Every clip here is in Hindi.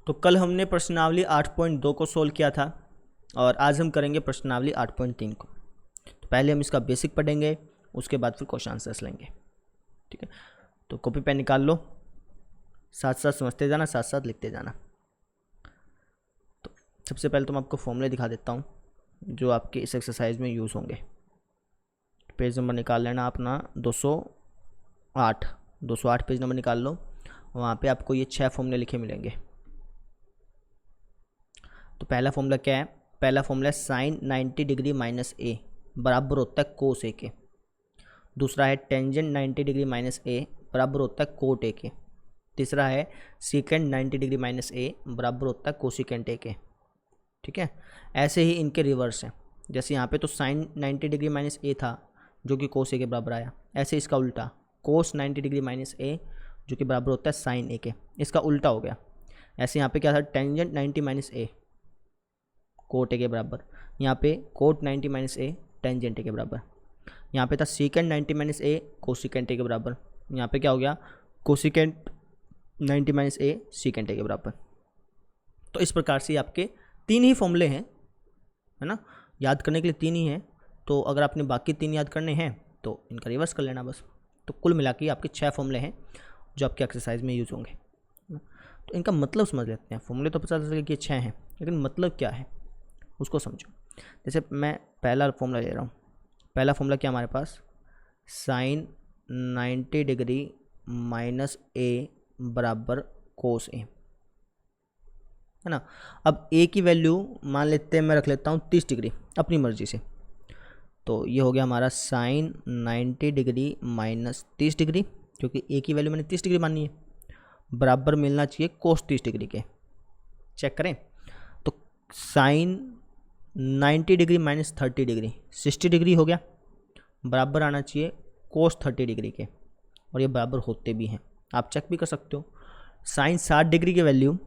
तो कल हमने प्रश्नावली 8.2 को सोल्व किया था और आज हम करेंगे प्रश्नावली 8.3 को। तो पहले हम इसका बेसिक पढ़ेंगे, उसके बाद फिर क्वेश्चन आंसर्स लेंगे। ठीक है, तो कॉपी पेन निकाल लो, साथ साथ समझते जाना, साथ साथ लिखते जाना। तो सबसे पहले तो मैं आपको फॉर्मूले दिखा देता हूँ जो आपके इस एक्सरसाइज में यूज़ होंगे। पेज नंबर निकाल लेना अपना 208 पेज नंबर निकाल लो, वहाँ पे आपको ये 6 फॉर्मूले लिखे मिलेंगे। तो पहला फॉर्मूला क्या है? पहला फॉर्मूला है साइन 90 डिग्री माइनस ए बराबर होता है कोस ए के। दूसरा है टेंजेंट 90 डिग्री माइनस ए बराबर होता है कोट ए के। तीसरा है सीकेंड 90 डिग्री माइनस ए बराबर होता है कोसिकेंट ए के। ठीक है, ऐसे ही इनके रिवर्स हैं। जैसे यहाँ पे तो साइन 90 डिग्री माइनस ए था जो कि कोस ए के बराबर आया, ऐसे इसका उल्टा कोस 90 डिग्री माइनस ए जो कि बराबर होता है साइन ए के, इसका उल्टा हो गया। ऐसे यहाँ पे क्या था, tangent 90 minus A cot A के बराबर, यहाँ पे cot 90 minus A tangent A के बराबर। यहाँ पे था secant 90 minus A cosecant A के बराबर, यहाँ पे क्या हो गया, cosecant 90 minus A secant A के बराबर। तो इस प्रकार से आपके 3 ही फॉर्मूले हैं, है ना, याद करने के लिए 3 ही हैं। तो अगर आपने बाकी 3 याद करने हैं तो इनका रिवर्स कर लेना बस। तो कुल मिला के आपके 6 फॉर्मूले हैं जो आपके एक्सरसाइज में यूज़ होंगे। तो इनका मतलब समझ लेते हैं। फॉर्मूले तो पता चल कि 6 हैं, लेकिन मतलब क्या है उसको समझो। जैसे मैं पहला फॉर्मूला ले रहा हूँ। पहला फॉर्मूला क्या हमारे पास, साइन 90 डिग्री माइनस ए बराबर कोस ए, है ना। अब ए की वैल्यू मान लेते हैं, मैं रख लेता हूँ 30 डिग्री अपनी मर्जी से। तो ये हो गया हमारा साइन 90 डिग्री माइनस 30 डिग्री, क्योंकि ए की वैल्यू मैंने 30 डिग्री मानी है, बराबर मिलना चाहिए कोस 30 डिग्री के। चेक करें तो sine 90 degree minus 30 degree 60 degree हो गया, बराबर आना चाहिए कोस 30 डिग्री के, और ये बराबर होते भी हैं। आप चेक भी कर सकते हो, साइन 60 डिग्री की वैल्यू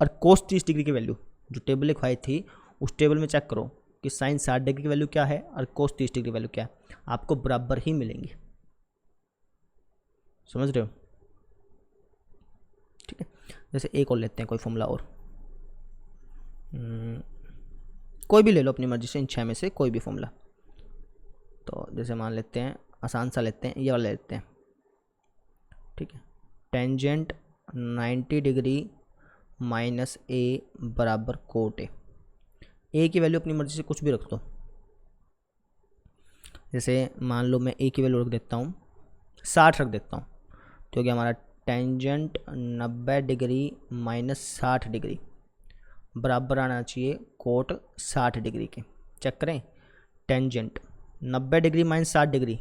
और कोस 30 डिग्री की वैल्यू जो टेबल लिखवाई थी उस टेबल में चेक करो कि साइन 60 डिग्री की वैल्यू क्या है और कोस 30 डिग्री की वैल्यू क्या है, आपको बराबर ही मिलेंगी। समझ रहे हो? ठीक है, जैसे एक और लेते हैं कोई फॉर्मूला और, कोई भी ले लो अपनी मर्जी से, इन 6 में से कोई भी फॉर्मूला। तो जैसे मान लेते हैं आसान सा लेते हैं, ये वाला लेते हैं। ठीक है, टेंजेंट 90 डिग्री माइनस ए बराबर कोट ए की वैल्यू अपनी मर्जी से कुछ भी रख दो। जैसे मान लो मैं ए की वैल्यू रख देता हूँ 60 रख देता हूँ, क्योंकि हमारा टेंजेंट 90 डिग्री माइनस 60 डिग्री बराबर आना चाहिए कोट 60 डिग्री के। चेक करें, tangent 90 degree minus 60 degree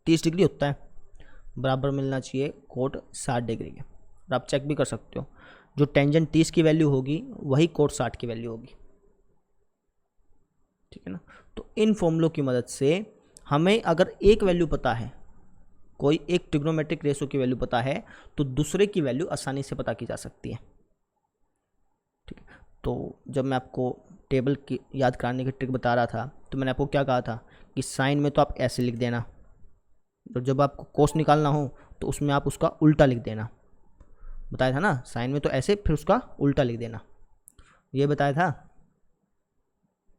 30 degree होता है, बराबर मिलना चाहिए कोट 60 डिग्री के। और आप चेक भी कर सकते हो, जो टेंजेंट 30 की वैल्यू होगी वही कोट 60 की वैल्यू होगी। ठीक है ना। तो इन फॉर्मूलों की मदद से हमें अगर एक वैल्यू पता है, कोई एक ट्रिग्नोमेट्रिक रेशो की वैल्यू पता है, तो दूसरे की वैल्यू आसानी से पता की जा सकती है। ठीक है, तो जब मैं आपको टेबल की याद कराने की ट्रिक बता रहा था तो मैंने आपको क्या कहा था कि साइन में तो आप ऐसे लिख देना, तो जब आपको कोस निकालना हो तो उसमें आप उसका उल्टा लिख देना। बताया था ना, साइन में तो ऐसे फिर उसका उल्टा लिख देना, ये बताया था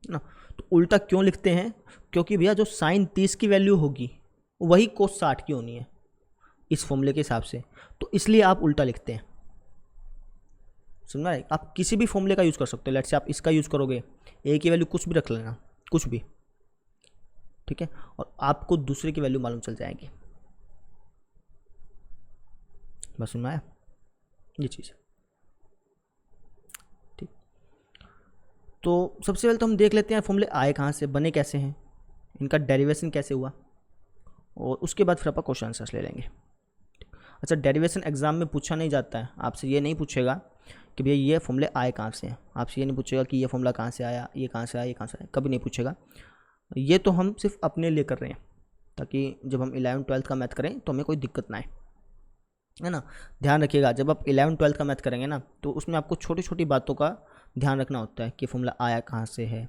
ना। तो उल्टा क्यों लिखते हैं? क्योंकि भैया जो साइन 30 की वैल्यू होगी वही कोस 60 की होनी है इस फॉर्मूले के हिसाब से, तो इसलिए आप उल्टा लिखते हैं। समझा है? आप किसी भी फॉर्मूले का यूज़ कर सकते हो। लेट्स से आप इसका यूज़ करोगे, ए की वैल्यू कुछ भी रख लेना, कुछ भी, ठीक है, और आपको दूसरे की वैल्यू मालूम चल जाएगी। बस सुना है ये चीज़। ठीक, तो सबसे पहले तो हम देख लेते हैं फॉर्मूले आए कहाँ से, बने कैसे हैं, इनका डेरिवेशन कैसे हुआ, और उसके बाद फिर आप क्वेश्चन आंसर्स ले लेंगे। अच्छा, डेरिवेशन एग्जाम में पूछा नहीं जाता है, आपसे ये नहीं पूछेगा कि भैया ये फॉर्मूले आए कहाँ से हैं, आपसे ये नहीं पूछेगा कि ये फॉर्मूला कहाँ से आया, ये कहाँ से आया, ये कहाँ से आया, कभी नहीं पूछेगा। ये तो हम सिर्फ अपने लिए कर रहे हैं ताकि जब हम 11th-12th का मैथ करें तो हमें कोई दिक्कत ना आए, है ना। ध्यान रखिएगा, जब आप 11th-12th का मैथ करेंगे ना तो उसमें आपको छोटी छोटी बातों का ध्यान रखना होता है कि फॉर्मूला आया कहाँ से है।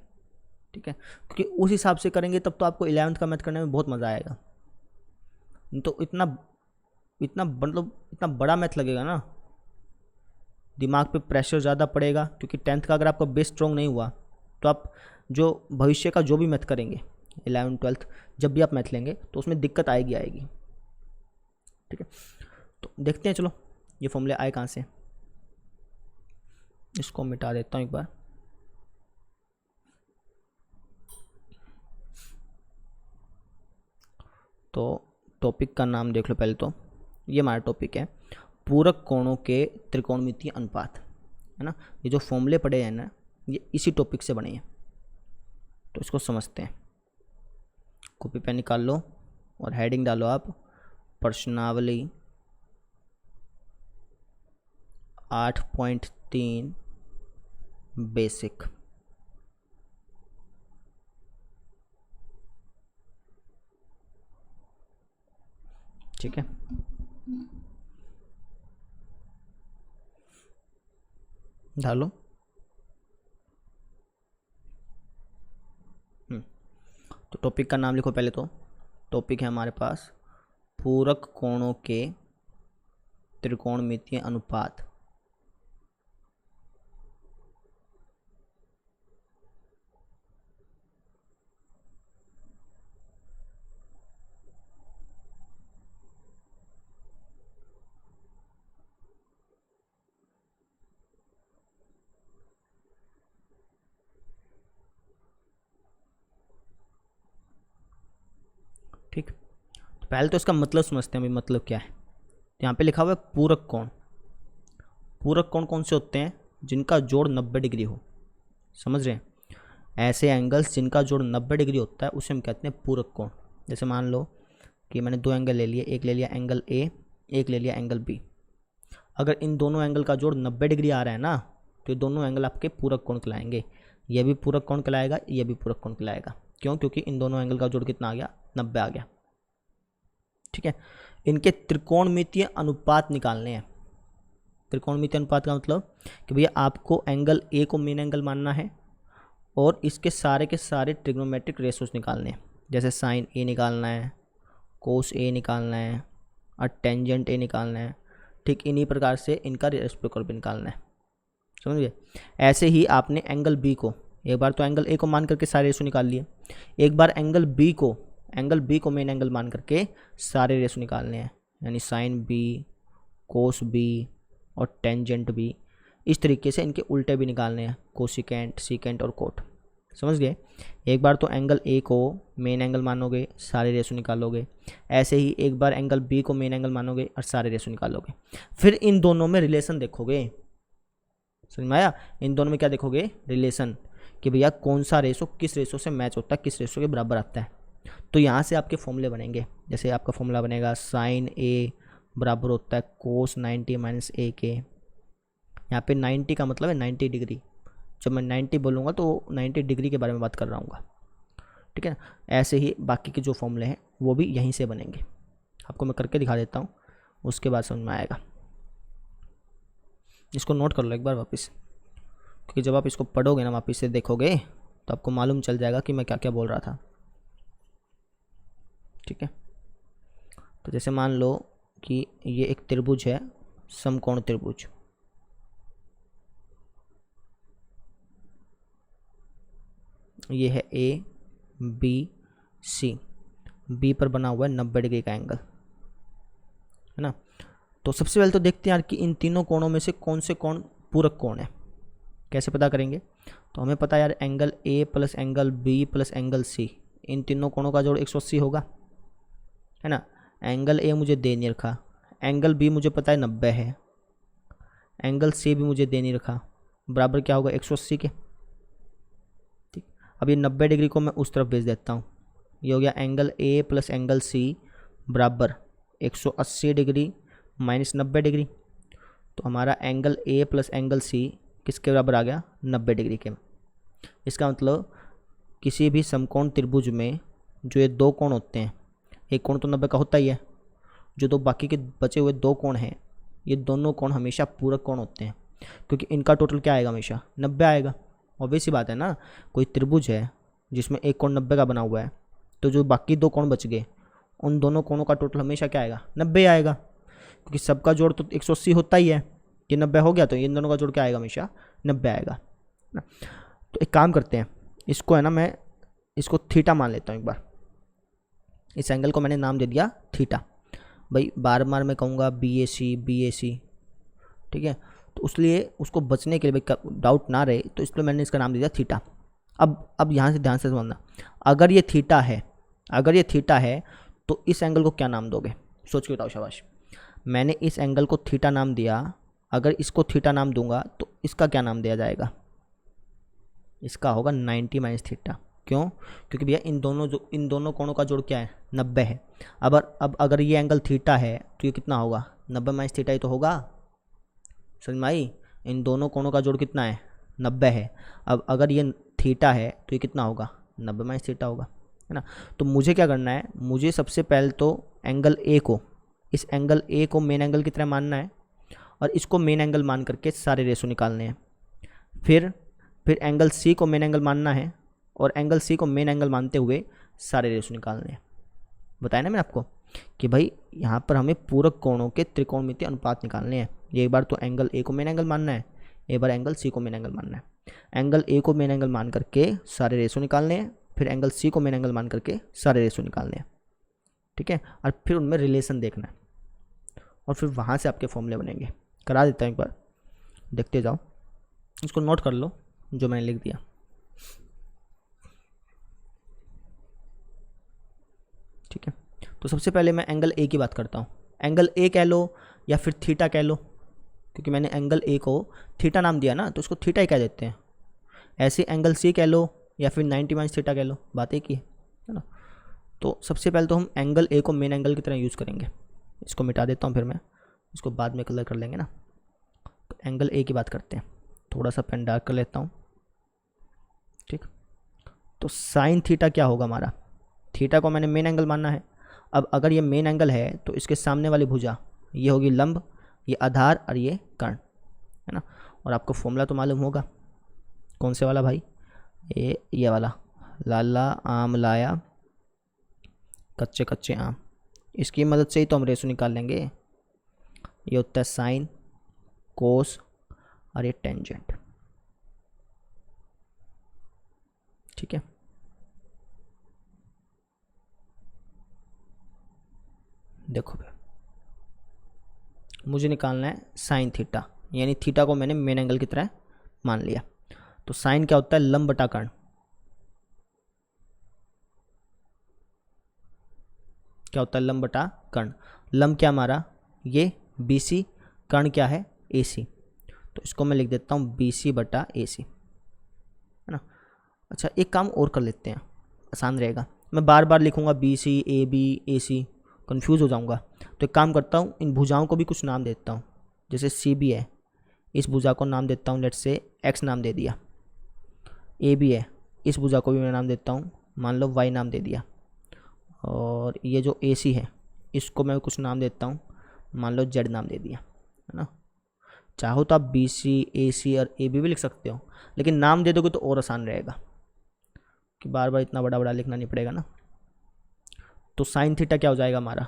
ठीक है, क्योंकि उस हिसाब से करेंगे तब तो आपको 11th का मैथ करने में बहुत मज़ा आएगा। तो इतना इतना मतलब इतना बड़ा मैथ लगेगा ना, दिमाग पे प्रेशर ज़्यादा पड़ेगा, क्योंकि 10th का अगर आपका बेस स्ट्रॉन्ग नहीं हुआ तो आप जो भविष्य का जो भी मैथ करेंगे 11 12th जब भी आप मैथ लेंगे तो उसमें दिक्कत आएगी। ठीक है, तो देखते हैं, चलो ये फॉर्मूले आए कहाँ से। इसको मिटा देता हूँ एक बार। तो टॉपिक का नाम देख लो पहले। तो ये हमारा टॉपिक है पूरक कोणों के त्रिकोणमितीय अनुपात, है ना। ये जो फॉर्मूले पढ़े हैं ना, ये इसी टॉपिक से बने हैं, तो इसको समझते हैं। कॉपी पेन निकाल लो और हेडिंग डालो आप प्रश्नावली 8.3 बेसिक। ठीक है, डालो। तो टॉपिक का नाम लिखो पहले। तो टॉपिक है हमारे पास पूरक कोणों के त्रिकोणमितीय अनुपात। ठीक, तो पहले तो इसका मतलब समझते हैं, अभी मतलब क्या है। तो यहाँ पे लिखा हुआ है पूरक कोण। पूरक कोण कौन से होते हैं? जिनका जोड़ 90 डिग्री हो। समझ रहे हैं? ऐसे एंगल्स जिनका जोड़ 90 डिग्री होता है उसे हम कहते हैं पूरक कोण। जैसे मान लो कि मैंने दो एंगल ले लिए, एक ले लिया एंगल ए, एक ले लिया एंगल बी। अगर इन दोनों एंगल का जोड़ 90 डिग्री आ रहा है ना, तो ये दोनों एंगल आपके पूरक कोण कहलाएंगे। ये भी पूरक कोण कहलाएगा, ये भी पूरक कोण कहलाएगा। क्यों? क्योंकि इन दोनों एंगल का जोड़ कितना आ गया? 90 आ गया। ठीक है, इनके त्रिकोणमितीय अनुपात निकालने हैं। त्रिकोणमितीय अनुपात का मतलब कि भैया आपको एंगल ए को मेन एंगल मानना है और इसके सारे के सारे ट्रिग्नोमेट्रिक रेशोज निकालने हैं। जैसे साइन ए निकालना है, कोस ए निकालना है और टेंजेंट ए निकालना है। ठीक इन्हीं प्रकार से इनका रेसिप्रोकल भी निकालना है। समझिए? ऐसे ही आपने एंगल बी को, एक बार तो एंगल ए को मान करके सारे रेशो निकाल लिए, एक बार एंगल बी को मेन एंगल मान करके सारे रेशो निकालने हैं। यानी साइन बी, कोस बी और टेंजेंट बी। इस तरीके से इनके उल्टे भी निकालने हैं, कोसिकेंट, सीकेंट और कोट। समझ गए? एक बार तो एंगल ए को मेन एंगल मानोगे, सारे रेशो निकालोगे। ऐसे ही एक बार एंगल बी को मेन एंगल मानोगे और सारे रेशो निकालोगे। फिर इन दोनों में रिलेशन देखोगे। समझ में आया? इन दोनों में क्या देखोगे? रिलेशन, कि भैया कौन सा रेशो किस रेशो से मैच होता है, किस रेशो के बराबर आता है। तो यहाँ से आपके फॉर्मूले बनेंगे। जैसे आपका फॉर्मूला बनेगा साइन ए बराबर होता है कोस 90 माइनस ए के। यहाँ पे 90 का मतलब है 90 डिग्री। जब मैं 90 बोलूँगा तो 90 डिग्री के बारे में बात कर रहा हूँ। ठीक है ना? ऐसे ही बाकी के जो फॉर्मूले हैं वो भी यहीं से बनेंगे। आपको मैं करके दिखा देता हूँ, उसके बाद समझ में आएगा। इसको नोट कर लो एक बार वापस, क्योंकि जब आप इसको पढ़ोगे ना, वापस से देखोगे तो आपको मालूम चल जाएगा कि मैं क्या क्या बोल रहा था। ठीक है, तो जैसे मान लो कि ये एक त्रिभुज है, समकोण त्रिभुज। ये है ए बी सी। बी पर बना हुआ है 90 डिग्री का एंगल, है ना। तो सबसे पहले तो देखते हैं यार कि इन तीनों कोणों में से कौन से कोण पूरक कोण है। कैसे पता करेंगे? तो हमें पता है यार, angle A plus angle B plus angle C, इन तीनों कोणों का जोड़ 180 होगा, है ना। एंगल ए मुझे दे नहीं रखा, एंगल बी मुझे पता है 90 है, एंगल सी भी मुझे दे नहीं रखा, बराबर क्या होगा? 180 के। ठीक, अब ये 90 डिग्री को मैं उस तरफ भेज देता हूँ। ये हो गया angle A plus angle C बराबर 180 डिग्री माइनस 90 डिग्री। तो हमारा angle A plus angle C किसके बराबर आ गया? 90 डिग्री के। इसका मतलब किसी भी समकोण त्रिभुज में जो ये दो कोण होते हैं, एक कोण तो 90 का होता ही है, जो दो बाकी के बचे हुए दो कोण हैं, ये दोनों कोण हमेशा पूरक कोण होते हैं, क्योंकि इनका टोटल क्या आएगा? हमेशा 90 आएगा। ऑब्वियस सी बात है ना, कोई त्रिभुज है जिसमें एक कोण 90 का बना हुआ है, तो जो बाकी दो कोण बच गए उन दोनों कोणों का टोटल हमेशा क्या आएगा? 90 आएगा, क्योंकि सबका जोड़ तो 180 होता ही है। ये 90 हो गया तो इन दोनों का जोड़ क्या आएगा, हमेशा 90 आएगा ना। तो एक काम करते हैं, इसको है ना मैं इसको थीटा मान लेता हूँ एक बार। इस एंगल को मैंने नाम दे दिया थीटा। भाई बार बार मैं कहूँगा BAC, ठीक है, तो उसलिए उसको बचने के लिए भाई डाउट ना रहे तो इसलिए मैंने इसका नाम दे दिया थीटा। अब यहाँ से ध्यान से समझना, अगर ये थीटा है तो इस एंगल को क्या नाम दोगे, सोच के बताओ। शाबाश, मैंने इस एंगल को थीटा नाम दिया, अगर इसको थीटा नाम दूंगा तो इसका क्या नाम दिया जाएगा, इसका होगा 90 माइनस थीटा। क्यों? क्योंकि भैया इन दोनों कोणों का जोड़ क्या है, 90 है। अब अगर ये एंगल थीटा है तो ये कितना होगा, 90 माइनस थीटा ही तो होगा। समझ में आई? इन दोनों कोणों का जोड़ कितना है, 90 है। अब अगर ये थीटा है तो ये कितना होगा, 90 माइनस थीटा होगा, है ना। तो मुझे क्या करना है, मुझे सबसे पहले तो एंगल ए को, इस एंगल ए को मेन एंगल की तरह मानना है और इसको मेन एंगल मान करके सारे रेशो निकालने हैं। फिर एंगल सी को मेन एंगल मानना है और एंगल सी को मेन एंगल मानते हुए सारे रेशो निकालने हैं। बताया ना मैंने आपको कि भाई यहाँ पर हमें पूरक कोणों के त्रिकोणमितीय अनुपात निकालने हैं। ये एक बार तो एंगल ए को मेन एंगल मानना है, एक बार एंगल सी को मेन एंगल मानना है। एंगल ए को मेन एंगल मान करके सारे रेशो निकालने हैं, फिर एंगल सी को मेन एंगल मान करके सारे रेशो निकालने हैं, ठीक है। और फिर उनमें रिलेशन देखना है और फिर वहाँ से आपके फॉर्मूले बनेंगे। करा देता हूँ एक बार, देखते जाओ। इसको नोट कर लो जो मैंने लिख दिया, ठीक है। तो सबसे पहले मैं एंगल ए की बात करता हूँ। एंगल ए कह लो या फिर थीटा कह लो, क्योंकि मैंने एंगल ए को थीटा नाम दिया ना तो उसको थीटा ही कह देते हैं। ऐसे एंगल सी कह लो या फिर 90 माइनस थीटा कह लो, बात एक ही है ना। तो सबसे पहले तो हम एंगल ए को मेन एंगल की तरह यूज़ करेंगे। इसको मिटा देता हूँ, फिर मैं इसको बाद में कलर कर लेंगे ना। तो एंगल ए की बात करते हैं, थोड़ा सा पेन डार्क कर लेता हूँ, ठीक। तो साइन थीटा क्या होगा हमारा, थीटा को मैंने मेन एंगल मानना है। अब अगर ये मेन एंगल है तो इसके सामने वाली भुजा ये होगी लंब, ये आधार और ये कर्ण, है ना। और आपको फॉर्मूला तो मालूम होगा, कौन से वाला भाई, ये वाला, लाला आम लाया कच्चे कच्चे आम। इसकी मदद से ही तो हम रेशो निकाल लेंगे। ये होता है साइन, कोस और ये टेंजेंट, ठीक है। देखो भाई, मुझे निकालना है साइन थीटा, यानी थीटा को मैंने मेन एंगल की तरह मान लिया। तो साइन क्या होता है, लंब बटा कर्ण। क्या होता है, लंब बटा कर्ण। लंब क्या हमारा, ये BC, कर्ण क्या है, AC। तो इसको मैं लिख देता हूँ BC बटा AC, है ना। अच्छा, एक काम और कर लेते हैं, आसान रहेगा। मैं बार बार लिखूंगा BC AB AC, कंफ्यूज हो जाऊंगा। तो एक काम करता हूँ, इन भुजाओं को भी कुछ नाम देता हूँ। जैसे CB है, इस भुजा को नाम देता हूँ, लेट से X नाम दे दिया। AB है, इस भुजा को भी मैं नाम देता हूँ, मान लो Y नाम दे दिया। और ये जो AC है, इसको मैं कुछ नाम देता हूँ, मान लो Z नाम दे दिया, है ना। चाहो तो आप BC AC और AB भी लिख सकते हो, लेकिन नाम दे दोगे तो और आसान रहेगा कि बार बार इतना बड़ा बड़ा लिखना नहीं पड़ेगा ना। तो साइन थीटा क्या हो जाएगा हमारा,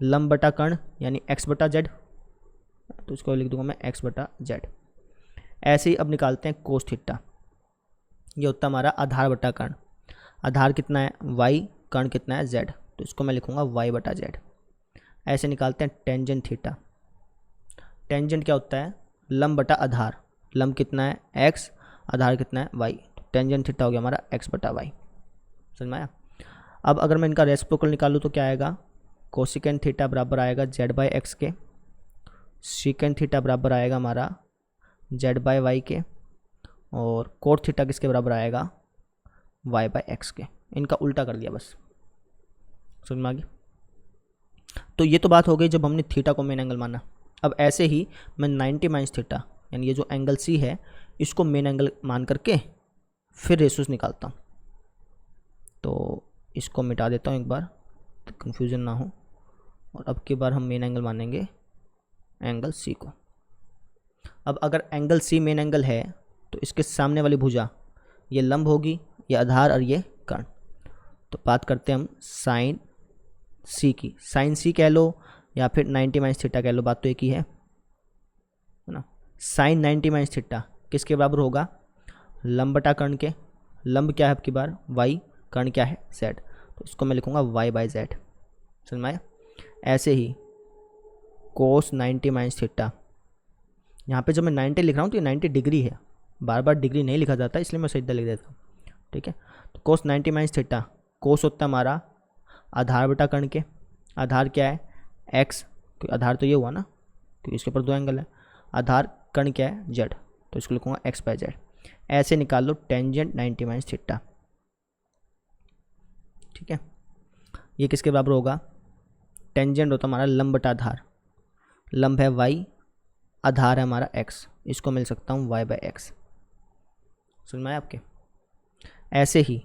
लंब बटा कर्ण यानी x बटा z। तो इसको लिख दूंगा मैं x बटा z। ऐसे ही अब निकालते हैं कोस थीटा। ये होता है हमारा आधार बटा कर्ण। आधार कितना है y, कर्ण कितना है z, तो इसको मैं लिखूंगा y बटा z। ऐसे निकालते हैं टेंजेंट थीटा। टेंजेंट क्या होता है, लंब बटा आधार। लंब कितना है x, आधार कितना है y, तो टेंजेंट थीटा हो गया हमारा x बटा y। समझ में आया? अब अगर मैं इनका रेसिप्रोकल निकालूँ तो क्या आएगा, कोसिकेंट थीटा बराबर आएगा z बाई एक्स के, सीकेंट थीटा बराबर आएगा हमारा z बाई वाई के, और कोट थीटा किसके बराबर आएगा, y बाई एक्स के। इनका उल्टा कर दिया बस। समझ में आ गई? तो ये तो बात हो गई जब हमने थीटा को मेन एंगल माना। अब ऐसे ही मैं 90 माइनस थीटा यानी ये जो एंगल सी है इसको मेन एंगल मान करके फिर रेशोस निकालता हूँ। तो इसको मिटा देता हूँ एक बार, तो कन्फ्यूज़न ना हो। और अब की बार हम मेन एंगल मानेंगे एंगल सी को। अब अगर एंगल सी मेन एंगल है तो इसके सामने वाली भुजा ये लंब होगी, ये आधार और ये कर्ण। तो बात करते हैं हम साइन सी की। साइन सी कह लो या फिर 90 माइनस थीटा कह लो, बात तो एक ही है। है ना। साइन 90 माइनस थीटा किसके बराबर होगा, लंब बटा कर्ण के, लंब क्या है आपकी बार वाई, कर्ण क्या है जेड, तो इसको मैं लिखूंगा वाई बाई जेड, समझ में आया। ऐसे ही कोस 90 माइनस थीटा, यहाँ पे जब मैं 90 लिख रहा हूँ तो ये 90 डिग्री है, बार बार डिग्री नहीं लिखा जाता इसलिए मैं सीधा लिख देता हूँ, ठीक है। तो कोस 90 माइनस थीटा, कोस होता है हमारा आधार बटा कर्ण के, आधार क्या है एक्स, क्योंकि आधार तो ये हुआ ना क्योंकि इसके ऊपर दो एंगल है, आधार कर्ण क्या है जेड, तो इसको लिखूंगा एक्स बाय जेड। ऐसे निकाल लो टेंजेंट 90 माइनस थीटा, ठीक है। ये किसके बराबर होगा, टेंजेंट होता हमारा लंब बटा आधार, लंब है वाई, आधार है हमारा एक्स, इसको मिल सकता हूँ वाई बाय एक्स, समझ में आया आपके। ऐसे ही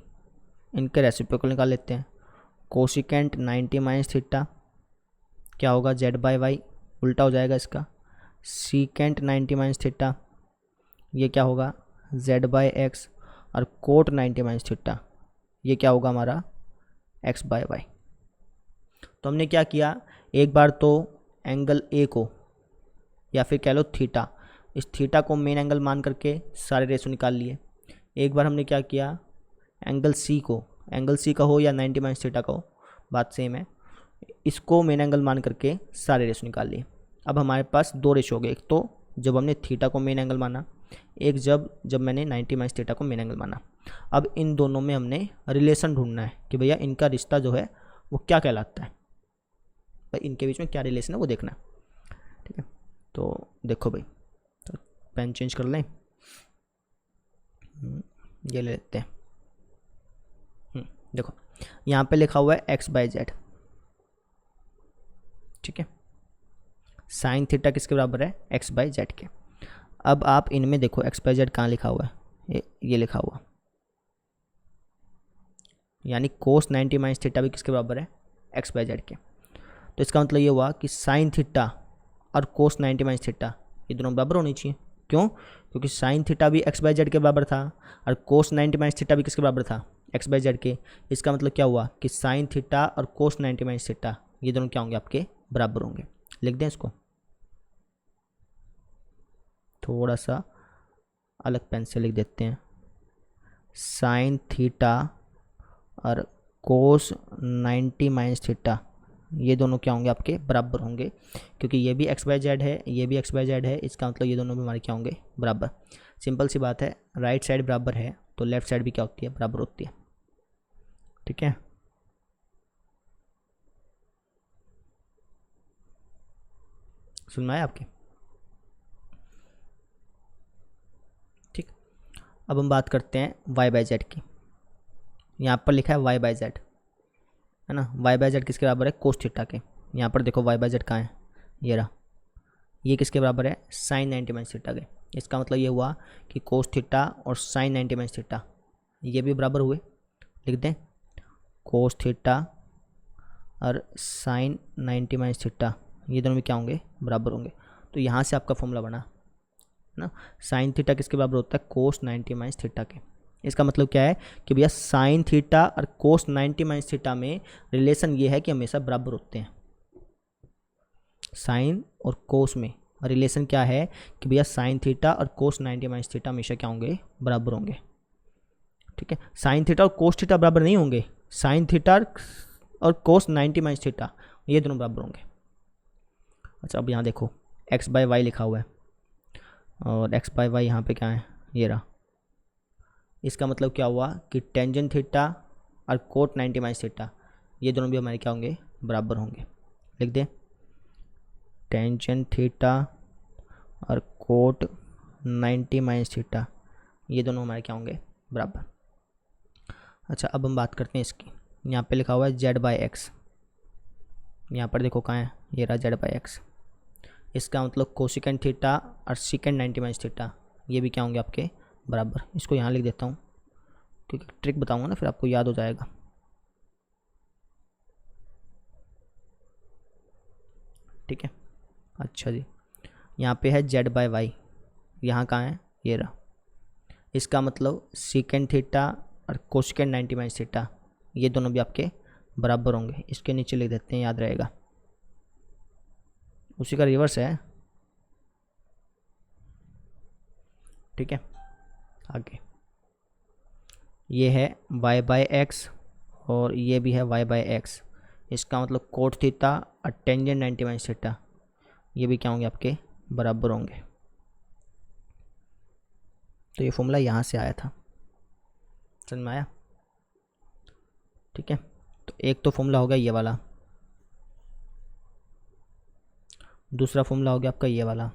इनके रेसिप्रोकल निकाल लेते हैं, कोसिकेंट 90 माइनस थीटा क्या होगा जेड बाय वाई, उल्टा हो जाएगा इसका, सीकेंट 90 माइनस थीटा ये क्या होगा जेड बाय एक्स, और कोट 90 माइनस थीटा ये क्या होगा हमारा एक्स बाय वाई। तो हमने क्या किया, एक बार तो एंगल ए को या फिर कह लो थीटा, इस थीटा को मेन एंगल मान करके सारे रेशो निकाल लिए। एक बार हमने क्या किया, एंगल सी को, एंगल सी का हो या 90 माइनस थीटा का हो बात सेम है, इसको मेन एंगल मान करके सारे रेशो निकाल लिए। अब हमारे पास दो रेशो हो गए, एक तो जब हमने थीटा को मेन एंगल माना, एक जब मैंने 90 माइनस थीटा को मेन एंगल माना। अब इन दोनों में हमने रिलेशन ढूंढना है कि भैया इनका रिश्ता जो है वो क्या कहलाता है, भाई इनके बीच में क्या रिलेशन है वो देखना है, ठीक है। तो देखो भाई, तो पेन चेंज कर लें, ये ले लेते हैं, देखो यहाँ पे लिखा हुआ है एक्स बाय जेड, ठीक है। साइन थीटा किसके बराबर है एक्स बाय जेड के। अब आप इनमें देखो एक्स बाय जेड कहाँ लिखा हुआ है, ये लिखा हुआ, यानी कोस 90 माइनस थीटा भी किसके बराबर है एक्स बाय जेड के। तो इसका मतलब ये हुआ कि साइन थीटा और कोस 90 माइनस थीटा ये दोनों बराबर होनी चाहिए, क्यों, क्योंकि साइन थीटा भी एक्स बाय जेड के बराबर था और कोस 90 माइनस थीटा भी किसके बराबर था एक्स बाय जेड के। इसका मतलब क्या हुआ कि साइन थीटा और कोस 90 माइनस थीटा ये दोनों क्या होंगे आपके बराबर होंगे। लिख दें इसको, थोड़ा सा अलग पेन से लिख देते हैं, साइन थीटा और कोस 90 माइनस थीटा ये दोनों क्या होंगे आपके बराबर होंगे, क्योंकि ये भी एक्स बाय जेड है ये भी एक्स बाय जेड है, इसका मतलब ये दोनों भी हमारे क्या होंगे बराबर। सिंपल सी बात है, राइट साइड बराबर है तो लेफ्ट साइड भी क्या होती है बराबर होती है, ठीक है। सुनना है आपके, ठीक। अब हम बात करते हैं वाई बाय जेड की, यहाँ पर लिखा है वाई बाय जेड है ना, वाई बाय जेड किसके बराबर है कोस थीटा के। यहाँ पर देखो वाई बाय जेड कहाँ है, ये रहा, ये किसके बराबर है साइन 90 माइनस थीटा के। इसका मतलब ये हुआ कि कोस थीटा और साइन 90 माइनस थीटा ये भी बराबर हुए। लिख दें कोस थीटा और साइन 90 माइनस थीटा ये दोनों भी क्या होंगे बराबर होंगे। तो यहाँ से आपका फॉर्मूला बना ना, साइन थीटा किसके बराबर होता है कोस 90 माइनस थीटा के। इसका मतलब क्या है कि भैया साइन थीटा और कोस 90 माइनस थीटा में रिलेशन ये है कि हमेशा बराबर होते हैं। साइन और कोस में रिलेशन क्या है कि भैया साइन थीटा और कोस 90 माइनस थीटा हमेशा क्या होंगे बराबर होंगे, ठीक है। साइन थीटा और कोस थीटा बराबर नहीं होंगे, साइन थीटा और कोस 90 माइनस थीटा ये दोनों बराबर होंगे। अच्छा अब यहाँ देखो एक्स बाय वाई लिखा हुआ है और एक्स बाय वाई यहाँ पे क्या है ये रहा। इसका मतलब क्या हुआ कि टेंजेंट थीटा और कोट 90 माइनस थीटा ये दोनों भी हमारे क्या होंगे बराबर होंगे। लिख दें टेंजेंट थीटा और कोट 90 माइनस थीटा ये दोनों हमारे क्या होंगे बराबर। अच्छा अब हम बात करते हैं इसकी, यहाँ पे लिखा हुआ है जेड बाई एक्स, यहाँ पर देखो कहाँ है ये रहा जेड बाई एक्स। इसका मतलब कोसिकेंट थीटा और सीकेंट 90 माइनस थीटा ये भी क्या होंगे आपके बराबर। इसको यहाँ लिख देता हूँ क्योंकि ट्रिक बताऊँगा ना फिर आपको याद हो जाएगा। ठीक है अच्छा जी, यहाँ पे है जेड बाय वाई, यहाँ कहाँ है ये रहा। इसका मतलब सीकेंट थीटा और कोसिकेंट 90 माइनस थीटा ये दोनों भी आपके बराबर होंगे। इसके नीचे लिख देते हैं याद रहेगा, उसी का रिवर्स है। ठीक है। आगे ये है y बाय एक्स और ये भी है y बाय एक्स। इसका मतलब कोट थीटा और टेंजेंट 90 माइनस थीटा ये भी क्या होंगे आपके बराबर होंगे। तो ये फॉर्मूला यहाँ से आया था, समझ में आया? ठीक है। तो एक तो फॉर्मूला हो गया ये वाला, दूसरा फॉर्मूला हो गया आपका ये वाला,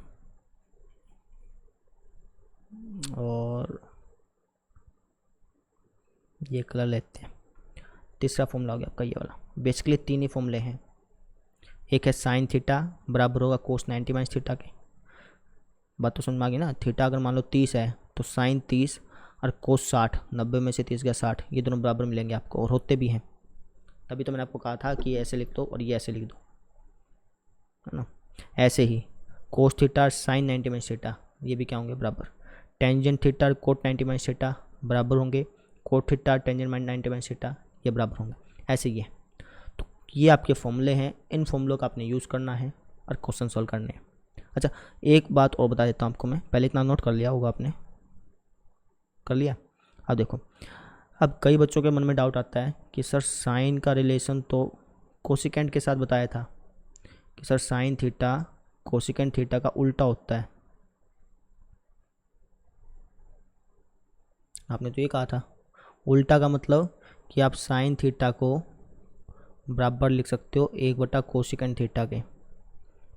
और ये कलर लेते हैं। तीसरा फॉर्मूला हो गया आपका ये वाला। बेसिकली तीन ही फॉर्मूले हैं। एक है साइन थीटा बराबर होगा कोस 90 माइनस थीटा के। बात तो समझ में आ गई ना। थीटा अगर मान लो 30 है तो साइन 30 और कोस 60, 90 में से 30 गया 60, ये दोनों बराबर मिलेंगे आपको और होते भी हैं। तभी तो मैंने आपको कहा था कि ऐसे लिख दो और ये ऐसे लिख दो, है ना। ऐसे ही कोस थीटा और साइन 90 माइनस थीटा ये भी क्या होंगे बराबर। टेंजेंट थीटा और कोट 90 माइनस थीटा बराबर होंगे। Cot theta tangent 90 minus theta ये बराबर होंगे। ऐसे ही है। तो ये आपके फॉर्मूले हैं, इन फॉर्मूलों का आपने यूज़ करना है और क्वेश्चन सॉल्व करने हैं। अच्छा एक बात और बता देता हूँ आपको मैं, पहले इतना नोट कर लिया होगा आपने, कर लिया? अब देखो, अब कई बच्चों के मन में डाउट आता है कि सर साइन का रिलेशन तो कोसिकेंट के साथ बताया था कि sir sine theta cosecant theta का उल्टा होता है। आपने तो ये कहा था। उल्टा का मतलब कि आप साइन थीटा को बराबर लिख सकते हो 1 बटा कोसिकेंट थीटा के,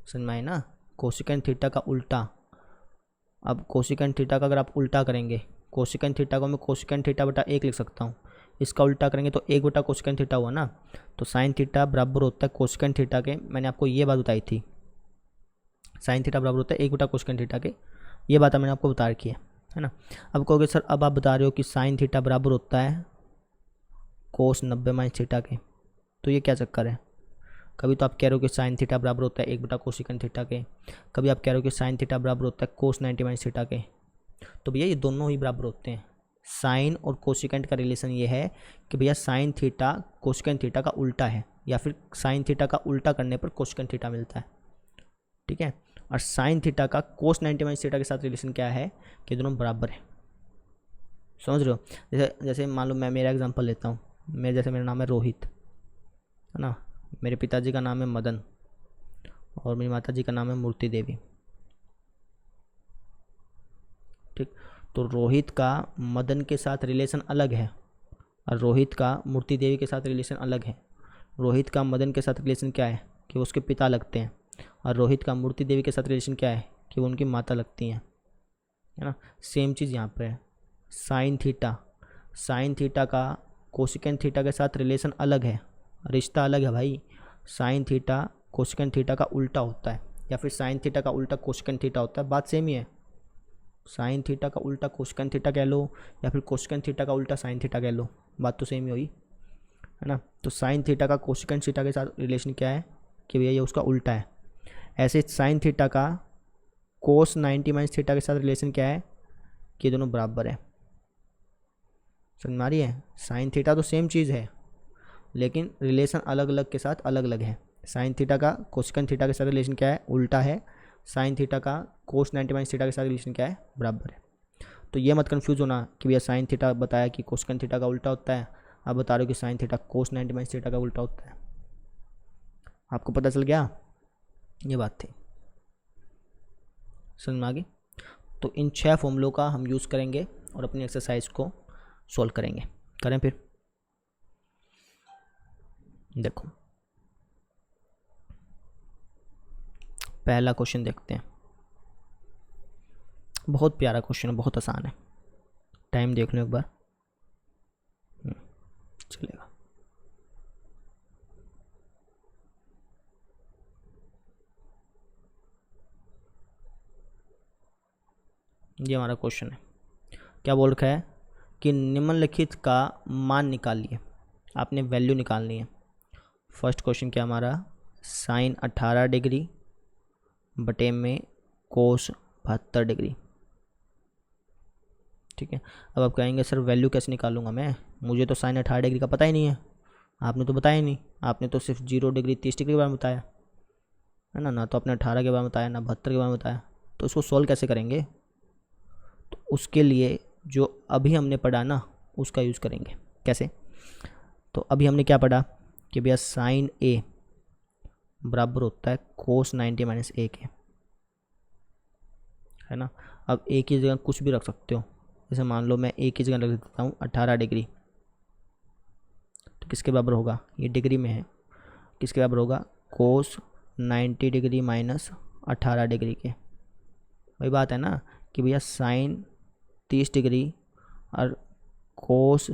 समझ में आए ना। कोसिकेंट थीटा का उल्टा, अब कोसिकेंट थीटा का अगर आप उल्टा करेंगे, कोसिकेंट थीटा को मैं कोसिकेंट थीटा बटा 1 लिख सकता हूँ। इसका उल्टा करेंगे तो 1 बटा कोसिकेंट थीटा हुआ ना। तो साइन थीटा बराबर होता है कोसिकेंट थीटा के, मैंने आपको ये बात बताई थी, साइन थीटा बराबर होता है 1 बटा कोसिकेंट थीटा के। ये बात मैंने आपको बता रखी है ना। अब कहोगे सर अब आप बता रहे हो कि साइन थीटा बराबर होता है कोस 90 माइनस थीटा के, तो ये क्या चक्कर है? कभी तो आप कह रहे हो कि साइन थीटा बराबर होता है 1 बटा कोसिकेंट थीटा के, कभी आप कह रहे हो कि साइन थीटा बराबर होता है कोस 90 माइनस थीटा के। तो भैया ये दोनों ही बराबर होते हैं। साइन और कोसिकेंट का रिलेशन ये है कि भैया साइन थीटा कोसिकेंट थीटा का उल्टा है, या फिर साइन थीटा का उल्टा करने पर कोसिकेंट थीटा मिलता है, ठीक है। और साइन थीटा का कोस 90 माइनस थीटा के साथ रिलेशन क्या है कि दोनों बराबर है, समझ रहे हो? जैसे जैसे मान लो मैं मेरा एग्जांपल लेता हूँ, मेरा नाम है रोहित, है ना। मेरे पिताजी का नाम है मदन और मेरी माता जी का नाम है मूर्ति देवी, ठीक। तो रोहित का मदन के साथ रिलेशन अलग है और रोहित का मूर्ति देवी के साथ रिलेशन अलग है। रोहित का मदन के साथ रिलेशन क्या है कि वो उसके पिता लगते हैं, और रोहित का मूर्ति देवी के साथ रिलेशन क्या है कि वो उनकी माता लगती हैं, है ना। सेम चीज़ यहाँ पर है। साइन थीटा का कोसिकेंट थीटा के साथ रिलेशन अलग है, रिश्ता अलग है भाई। साइन थीटा कोसिकेंट थीटा का उल्टा होता है, या फिर साइन थीटा का उल्टा कोसिकेंट थीटा होता है, बात सेम ही है। साइन थीटा का उल्टा कोसिकेंट थीटा कह लो या फिर कोसिकेंट थीटा का उल्टा साइन थीटा कह लो, बात तो सेम ही हुई, है ना। तो साइन थीटा का कोसिकेंट थीटा के साथ रिलेशन क्या है कि भैया ये उसका उल्टा है। ऐसे साइन थीटा का कोस 90 माइनस थीटा के साथ रिलेशन क्या है कि दोनों बराबर है, समझ में आ रही है। साइन थीटा तो सेम चीज़ है लेकिन रिलेशन अलग अलग के साथ अलग अलग है। साइन थीटा का कोसिकेंट थीटा के साथ रिलेशन क्या है, उल्टा है। साइन थीटा का कोस 90 माइनस थीटा के साथ रिलेशन क्या है, बराबर है। तो ये मत कंफ्यूज होना कि भैया साइन थीटा बताया कि कोसिकेंट थीटा का उल्टा होता है, आप बता रहे हो कि sine theta cos 90 minus theta का उल्टा होता है। आपको पता चल गया? ये बात थी, समझ में आ गई। तो इन 6 फॉर्मूलों का हम यूज़ करेंगे और अपनी एक्सरसाइज को सॉल्व करेंगे। करें फिर? देखो पहला क्वेश्चन देखते हैं। बहुत प्यारा क्वेश्चन है, बहुत आसान है। टाइम देख लो एक बार, चलेगा। ये हमारा क्वेश्चन है। क्या बोल रखा है कि निम्नलिखित का मान निकालिए, आपने वैल्यू निकालनी है। फर्स्ट क्वेश्चन क्या हमारा, साइन 18 डिग्री बटे में कोस 72 डिग्री, ठीक है। अब आप कहेंगे सर वैल्यू कैसे निकालूंगा मैं, मुझे तो साइन 18 डिग्री का पता ही नहीं है। आपने तो बताया नहीं, आपने तो सिर्फ 0 डिग्री 30 डिग्री के बारे में बताया, है ना। ना तो आपने 18 के बारे में बताया, ना 72 के बारे में बताया। तो इसको सॉल्व कैसे करेंगे? तो उसके लिए जो अभी हमने पढ़ा ना उसका यूज़ करेंगे। कैसे? तो अभी हमने क्या पढ़ा कि भैया साइन ए बराबर होता है कोस 90 माइनस ए के, है ना। अब ए की जगह कुछ भी रख सकते हो, जैसे मान लो मैं ए की जगह रख देता हूँ 18 डिग्री, तो किसके बराबर होगा, ये डिग्री में है, किसके बराबर होगा, कोस 90 डिग्री माइनस 18 डिग्री के। वही बात है ना कि भैया साइन 30 डिग्री और कोस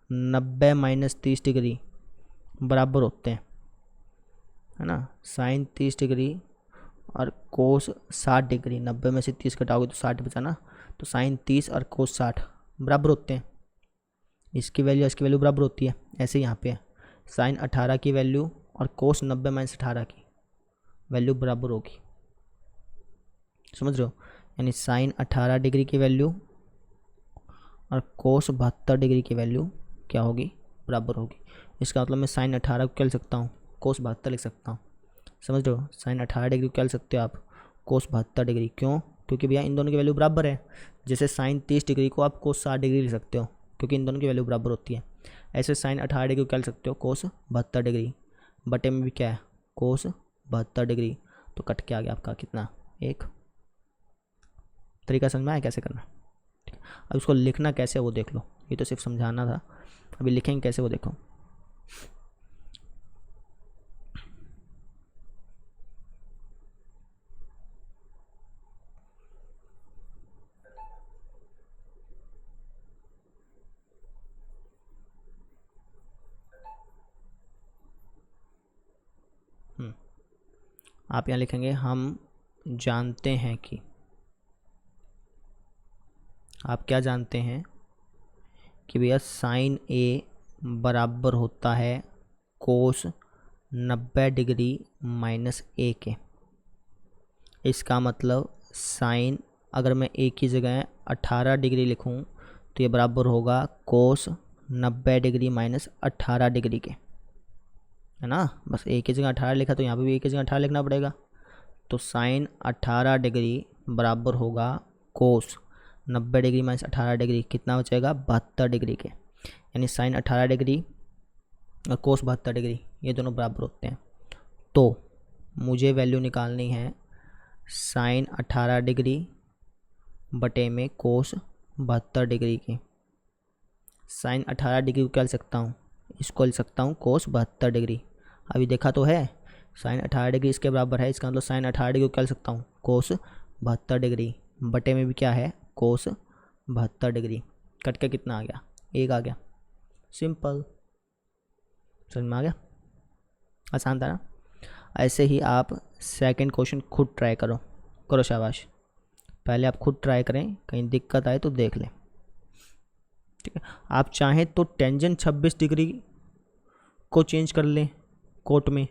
90 माइनस 30 डिग्री बराबर होते हैं, है ना। साइन 30 डिग्री और कोस 60 डिग्री, 90 में से 30 घटाओगे तो 60 बचा ना, तो साइन 30 और कोस 60 बराबर होते हैं। इसकी वैल्यू बराबर होती है। ऐसे यहाँ पे साइन 18 की वैल्यू और कोस 90 माइनस 18 की वैल्यू बराबर होगी, समझ रहे हो। यानी साइन 18 डिग्री की वैल्यू और कोस 72 डिग्री की वैल्यू क्या होगी, बराबर होगी। इसका मतलब मैं साइन 18 को क्या लिख सकता हूँ, कोस 72 लिख सकता हूँ, समझ रहे हो। साइन 18 डिग्री को क्या लिख सकते हो आप, कोस 72 डिग्री। क्यों? क्योंकि भैया इन दोनों की वैल्यू बराबर है। जैसे साइन 30 डिग्री को आप कोस 60 डिग्री लिख सकते हो क्योंकि इन दोनों की वैल्यू बराबर होती है। ऐसे साइन 18 डिग्री को क्या लिख सकते हो, कोस 72 डिग्री, बटे में भी क्या है, कोस 72 डिग्री। तो कट के आ गया आपका कितना, एक। तरीका समझ में आया कैसे करना। अब इसको लिखना कैसे वो देख लो, ये तो सिर्फ समझाना था, अभी लिखेंगे कैसे वो देखो। आप यहाँ लिखेंगे हम जानते हैं कि, आप क्या जानते हैं कि भैया साइन ए बराबर होता है कोस 90 डिग्री माइनस ए के। इसका मतलब साइन, अगर मैं ए की जगह 18 डिग्री लिखूं तो ये बराबर होगा कोस 90 डिग्री माइनस 18 डिग्री के, है ना। बस ए की जगह 18 लिखा तो यहाँ पे भी ए की जगह 18 लिखना पड़ेगा। तो साइन 18 डिग्री बराबर होगा कोस 90 डिग्री माइनस 18 डिग्री, कितना बचेगा, 72 डिग्री के। यानी साइन 18 डिग्री और कोस 72 डिग्री ये दोनों बराबर होते हैं। तो मुझे वैल्यू निकालनी है साइन 18 डिग्री बटे में कोस 72 डिग्री की। साइन 18 डिग्री को क्या लिख सकता हूँ, इसको लिख सकता हूँ कोस 72 डिग्री। अभी देखा तो है साइन 18 डिग्री इसके बराबर है, इसका मतलब साइन 18 डिग्री को क्या लिख सकता हूँ, कोस 72 डिग्री, बटे में भी क्या है, कोस 72 डिग्री। कट के कितना आ गया, एक आ गया। सिंपल, समझ में आ गया, आसान था ना। ऐसे ही आप सेकंड क्वेश्चन खुद ट्राई करो शाबाश। पहले आप खुद ट्राई करें, कहीं दिक्कत आए तो देख लें, ठीक है। आप चाहें तो टेंजेंट 26 डिग्री को चेंज कर लें कोट में,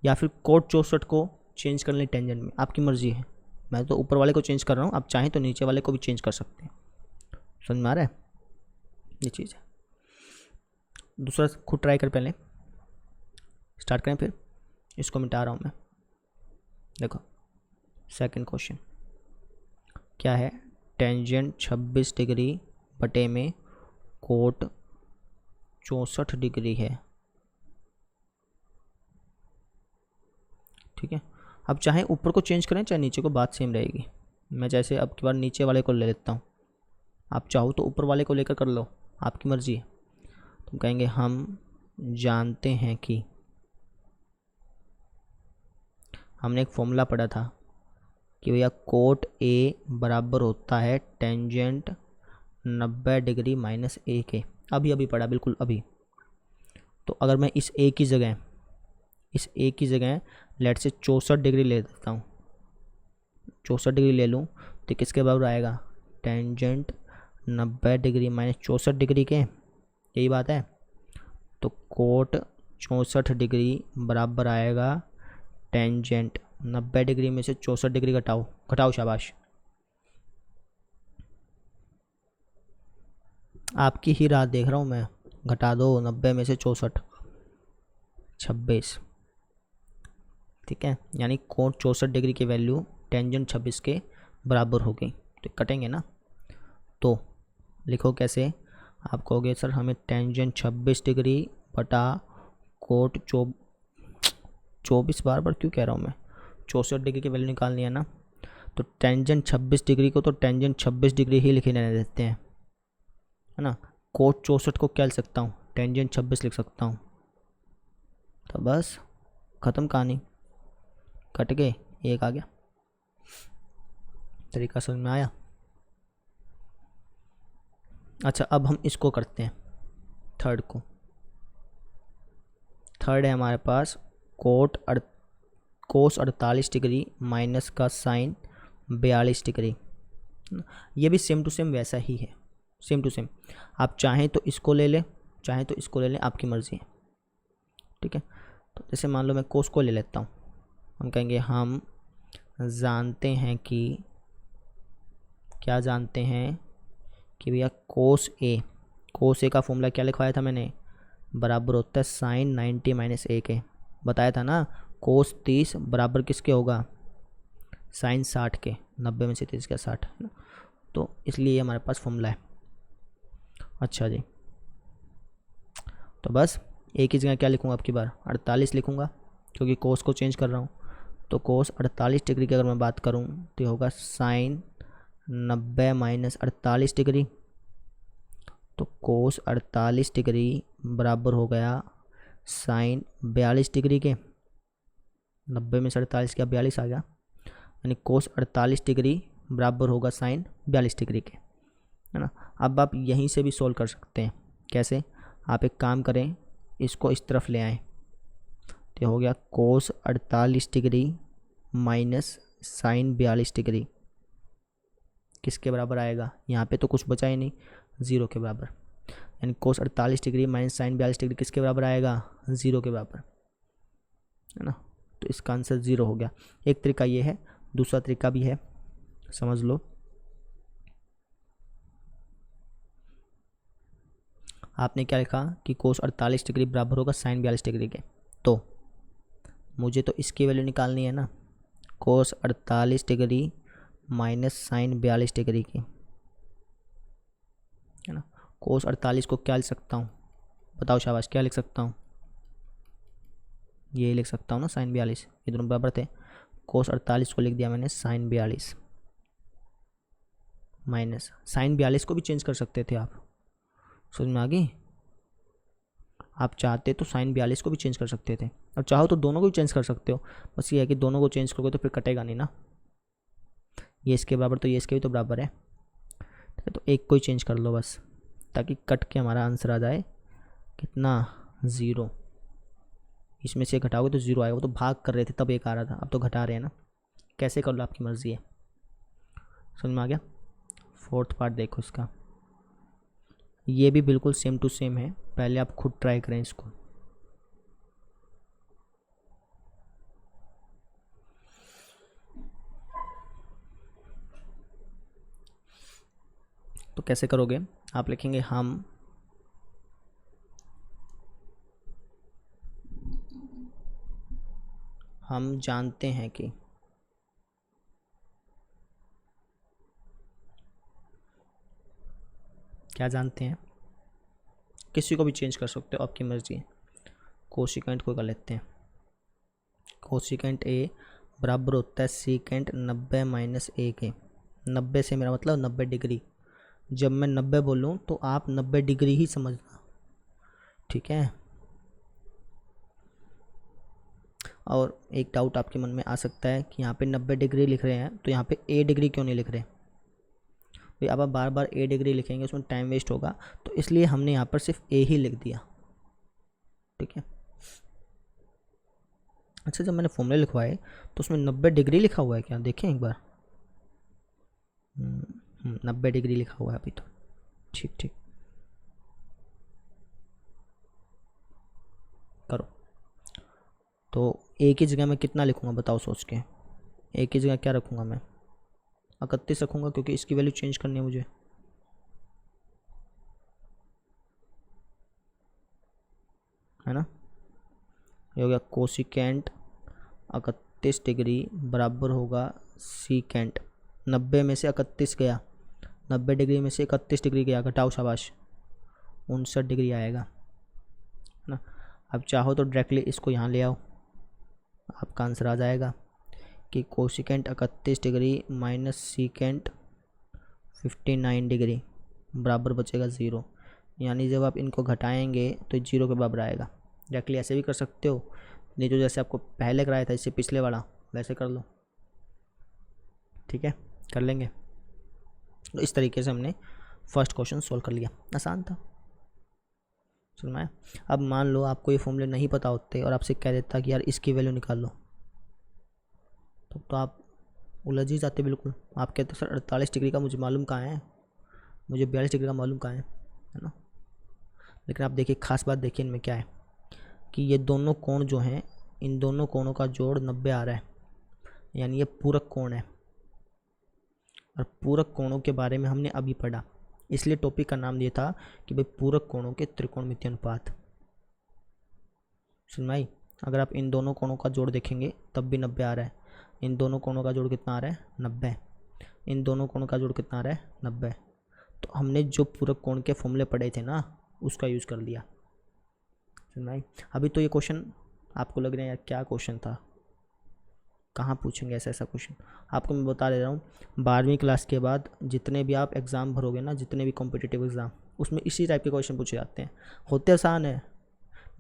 या फिर कोट 64 को चेंज कर लें टेंजेंट में, आपकी मर्ज़ी है। मैं तो ऊपर वाले को चेंज कर रहा हूँ, आप चाहें तो नीचे वाले को भी चेंज कर सकते हैं। समझ में आ रहा है, ये चीज़ है। दूसरा खुद ट्राई कर, पहले स्टार्ट करें, फिर इसको मिटा रहा हूँ मैं। देखो सेकंड क्वेश्चन क्या है, टेंजेंट 26 डिग्री बटे में कोट 64 डिग्री है, ठीक है। अब चाहे ऊपर को चेंज करें चाहे नीचे को, बात सेम रहेगी। मैं जैसे अब की बार नीचे वाले को ले लेता हूँ, आप चाहो तो ऊपर वाले को लेकर कर लो, आपकी मर्ज़ी है। तुम कहेंगे हम जानते हैं कि, हमने एक फॉर्मूला पढ़ा था कि भैया कोट ए बराबर होता है टेंजेंट 90 डिग्री माइनस ए के। अभी पढ़ा, बिल्कुल अभी। तो अगर मैं इस ए की जगह लेट से 64 डिग्री ले देता हूँ, 64 डिग्री ले लूँ तो किसके बराबर आएगा, टेंजेंट 90 डिग्री माइनस 64 डिग्री के, यही बात है। तो कोट 64 डिग्री बराबर आएगा टेंजेंट 90 डिग्री में से 64 डिग्री घटाओ शाबाश। आपकी ही राह देख रहा हूँ मैं, घटा दो 90 में से 64, 26, ठीक है। यानी कोट 64 डिग्री की वैल्यू टेंजेंट 26 के बराबर हो गई। तो कटेंगे ना, तो लिखो कैसे, आप कहोगे सर हमें टेंजेंट 26 डिग्री बटा कोट 24 बार क्यों कह रहा हूँ मैं, 64 डिग्री की वैल्यू निकालनी है ना। तो टेंजेंट 26 डिग्री को तो टेंजेंट 26 डिग्री ही लिखे रहने देते हैं, है ना। कोट 64 को क्या लिख सकता हूँ, टेंजेंट 26 लिख सकता हूँ। तो बस ख़त्म कहानी, कट गए, एक आ गया। तरीका समझ में आया। अच्छा अब हम इसको करते हैं, थर्ड को। थर्ड है हमारे पास कोस 48 डिग्री माइनस का साइन 42 डिग्री। ये भी सेम टू सेम वैसा ही है, सेम टू सेम। आप चाहें तो इसको ले लें, चाहें तो इसको ले लें, आपकी मर्ज़ी है, ठीक है। तो जैसे मान लो मैं कोस को ले लेता हूँ, हम कहेंगे हम जानते हैं कि, क्या जानते हैं कि भैया कोस ए का फॉर्मूला क्या लिखवाया था मैंने, बराबर होता है साइन 90 माइनस ए के। बताया था ना, कोस 30 बराबर किसके होगा, साइन 60 के। 90 में से 30 का 60 है ना, तो इसलिए ये हमारे पास फॉर्मूला है। अच्छा जी, तो बस एक ही जगह क्या लिखूँगा आपकी बार, 48 लिखूँगा, क्योंकि कोस को चेंज कर रहा हूँ। तो कोस 48 डिग्री की अगर मैं बात करूँ तो होगा साइन 90 माइनस 48 डिग्री। तो कोस 48 डिग्री बराबर हो गया साइन 42 डिग्री के। 90 में से 48 का 42 आ गया, यानी कोस 48 डिग्री बराबर होगा साइन 42 डिग्री के, है ना। अब आप यहीं से भी सोल्व कर सकते हैं। कैसे, आप एक काम करें, इसको इस तरफ ले आएँ, तो हो गया कोस 48 डिग्री माइनस साइन 42 डिग्री किसके बराबर आएगा, यहाँ पे तो कुछ बचा ही नहीं, 0 के बराबर। यानी कोस 48 डिग्री माइनस साइन 42 डिग्री किसके बराबर आएगा, 0 के बराबर, है ना। तो इसका आंसर 0 हो गया। एक तरीका ये है, दूसरा तरीका भी है, समझ लो। आपने क्या लिखा कि कोस 48 डिग्री बराबर होगा साइन 42 डिग्री के, तो मुझे तो इसकी वैल्यू निकालनी है ना, कोस 48 डिग्री माइनस साइन 42 डिग्री की, है ना। कोस 48 को क्या लिख सकता हूँ, बताओ शाबाश, क्या लिख सकता हूँ, ये लिख सकता हूँ ना, साइन 42, ये दोनों बराबर थे। कोस 48 को लिख दिया मैंने साइन 42 माइनस साइन 42 को भी चेंज कर सकते थे आप, समझ में आ गई। आप चाहते तो साइन 42 को भी चेंज कर सकते थे, और चाहो तो दोनों को भी चेंज कर सकते हो। बस ये है कि दोनों को चेंज करोगे तो फिर कटेगा नहीं ना, ये इसके बराबर तो ये इसके भी तो बराबर है, ठीक है। तो एक को ही चेंज कर लो बस, ताकि कट के हमारा आंसर आ जाए कितना, 0। इसमें से घटाओगे तो 0 आएगा, वो तो भाग कर रहे थे तब एक आ रहा था, अब तो घटा रहे हैं ना। कैसे कर लो आपकी मर्ज़ी है, समझ में आ गया। फोर्थ पार्ट देखो इसका, ये भी बिल्कुल सेम टू सेम है, पहले आप खुद ट्राई करें इसको। तो कैसे करोगे, आप लिखेंगे हम जानते हैं कि, क्या जानते हैं, किसी को भी चेंज कर सकते हो, आपकी मर्जी है। कोशिकेंट को कर लेते हैं, कोशिकेंट ए बराबर होता है सीकेंट 90 माइनस ए के। 90 से मेरा मतलब 90 डिग्री, जब मैं 90 बोलूँ तो आप 90 डिग्री ही समझना, ठीक है। और एक डाउट आपके मन में आ सकता है कि यहाँ पे 90 डिग्री लिख रहे हैं तो यहाँ पे ए डिग्री क्यों नहीं लिख रहे भाई। अब आप बार बार ए डिग्री लिखेंगे उसमें टाइम वेस्ट होगा, तो इसलिए हमने यहाँ पर सिर्फ ए ही लिख दिया, ठीक है। अच्छा, जब मैंने फॉर्मूले लिखवाए तो उसमें 90 डिग्री लिखा हुआ है क्या, देखें एक बार। 90 डिग्री लिखा हुआ है अभी तो, ठीक ठीक करो। तो एक ही जगह मैं कितना लिखूँगा बताओ सोच के, एक ही जगह क्या रखूँगा मैं, 31 रखूँगा, क्योंकि इसकी वैल्यू चेंज करनी है मुझे, है ना। ये हो गया कोसिकेंट 31 डिग्री बराबर होगा सीकेंट, 90 में से 31 गया, 90 डिग्री में से 31 डिग्री गया, घटाओ, शाबाश, 59 डिग्री आएगा, है ना। अब चाहो तो डायरेक्टली इसको यहाँ ले आओ, आपका आंसर आ जाएगा कि cosecant 31 degree minus secant 59 degree बराबर बचेगा 0। यानी जब आप इनको घटाएंगे तो 0 के बराबर आएगा। डायरेक्टली ऐसे भी कर सकते हो, नहीं तो जैसे आपको पहले कराया था, इससे पिछले वाला, वैसे कर लो, ठीक है, कर लेंगे। तो इस तरीके से हमने फर्स्ट क्वेश्चन सोल्व कर लिया, आसान था, समझ में आया। अब मान लो आपको ये फॉर्मूले नहीं पता होते और आपसे कह देता कि यार इसकी वैल्यू निकाल लो, तो आप उलझ ही जाते बिल्कुल। आप कहते सर 48 डिग्री का मुझे मालूम कहाँ है, मुझे 42 डिग्री का मालूम कहाँ है ना। लेकिन आप देखिए, खास बात देखिए इनमें क्या है कि ये दोनों कोण जो हैं, इन दोनों कोणों का जोड़ 90 आ रहा है, यानी ये पूरक कोण है। और पूरक कोणों के बारे में हमने अभी पढ़ा, इसलिए टॉपिक का नाम ये था कि भाई पूरक कोणों के त्रिकोणमितीय अनुपात। सुनाई, अगर आप इन दोनों कोणों का जोड़ देखेंगे तब भी 90 आ रहा है, इन दोनों कोणों का जोड़ कितना आ रहा है, 90, इन दोनों कोणों का जोड़ कितना आ रहा है, 90। तो हमने जो पूरक कोण के फॉर्मूले पढ़े थे ना, उसका यूज़ कर लिया, सुनाई। अभी तो ये क्वेश्चन आपको लग रहा है यार क्या क्वेश्चन था, कहाँ पूछेंगे ऐसा ऐसा क्वेश्चन। आपको मैं बता दे रहा हूँ, 12वीं क्लास के बाद जितने भी आप एग्ज़ाम भरोगे ना, जितने भी कॉम्पिटिटिव एग्ज़ाम, उसमें इसी टाइप के क्वेश्चन पूछे जाते हैं। होते आसान है,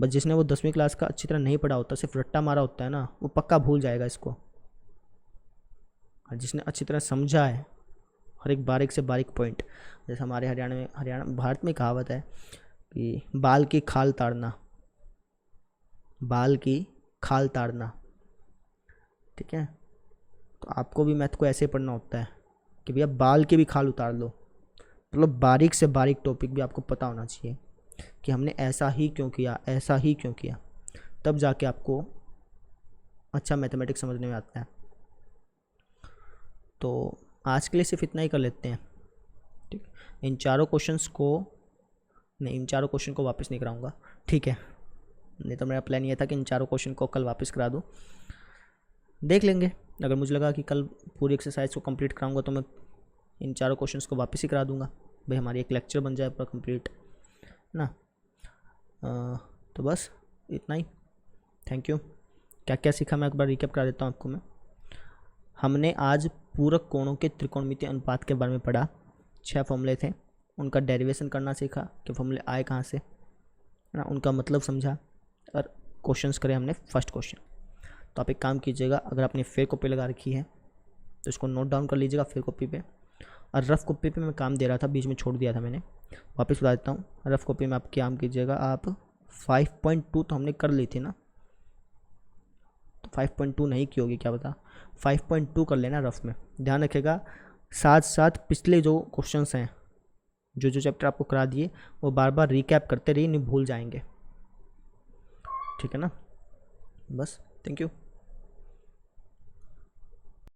बस जिसने वो 10वीं क्लास का अच्छी तरह नहीं पढ़ा होता, सिर्फ रट्टा मारा होता है ना, वो पक्का भूल जाएगा इसको। और जिसने अच्छी तरह समझा है हर एक बारीक से बारीक पॉइंट, जैसे हमारे हरियाणा भारत में कहावत है कि बाल की खाल ताड़ना, बाल की खाल ताड़ना, ठीक है। तो आपको भी मैथ को ऐसे पढ़ना होता है कि भैया बाल की भी खाल उतार लो, मतलब बारीक से बारीक टॉपिक भी आपको पता होना चाहिए कि हमने ऐसा ही क्यों किया, ऐसा ही क्यों किया, तब जाके आपको अच्छा मैथमेटिक्स समझने में आता है। तो आज के लिए सिर्फ इतना ही कर लेते हैं, ठीक। इन चारों क्वेश्चन को वापस नहीं कराऊंगा, ठीक है, नहीं तो मेरा प्लान ये था कि इन चारों क्वेश्चन को कल वापस करा दूँ, देख लेंगे। अगर मुझे लगा कि कल पूरी एक्सरसाइज को कंप्लीट कराऊंगा तो मैं इन चारों क्वेश्चंस को वापस ही करा दूंगा, भाई हमारी एक लेक्चर बन जाए पूरा कंप्लीट ना। तो बस इतना ही, थैंक यू। क्या क्या सीखा मैं एक बार रिकैप करा देता हूँ आपको मैं। हमने आज पूरक कोणों के त्रिकोणमितीय अनुपात के बारे में पढ़ा, 6 फॉर्मूले थे, उनका डेरिवेशन करना सीखा कि फॉर्मूले आए कहाँ से, है ना, उनका मतलब समझा, और क्वेश्चंस करे हमने फर्स्ट क्वेश्चन। तो आप एक काम कीजिएगा, अगर आपने फेयर कॉपी लगा रखी है तो इसको नोट डाउन कर लीजिएगा फेयर कॉपी पे, और रफ़ कॉपी पे मैं काम दे रहा था, बीच में छोड़ दिया था मैंने, वापस बता देता हूँ। रफ़ कॉपी में आप काम कीजिएगा, आप 5.2 तो हमने कर ली थी ना, तो 5.2 नहीं की होगी क्या पता, 5.2 कर लेना रफ़ में, ध्यान रखिएगा। साथ साथ पिछले जो क्वेश्चंस हैं, जो जो चैप्टर आपको करा दिए, वो बार बार रिकैप करते रहिए, नहीं भूल जाएंगे, ठीक है ना। बस, थैंक यू।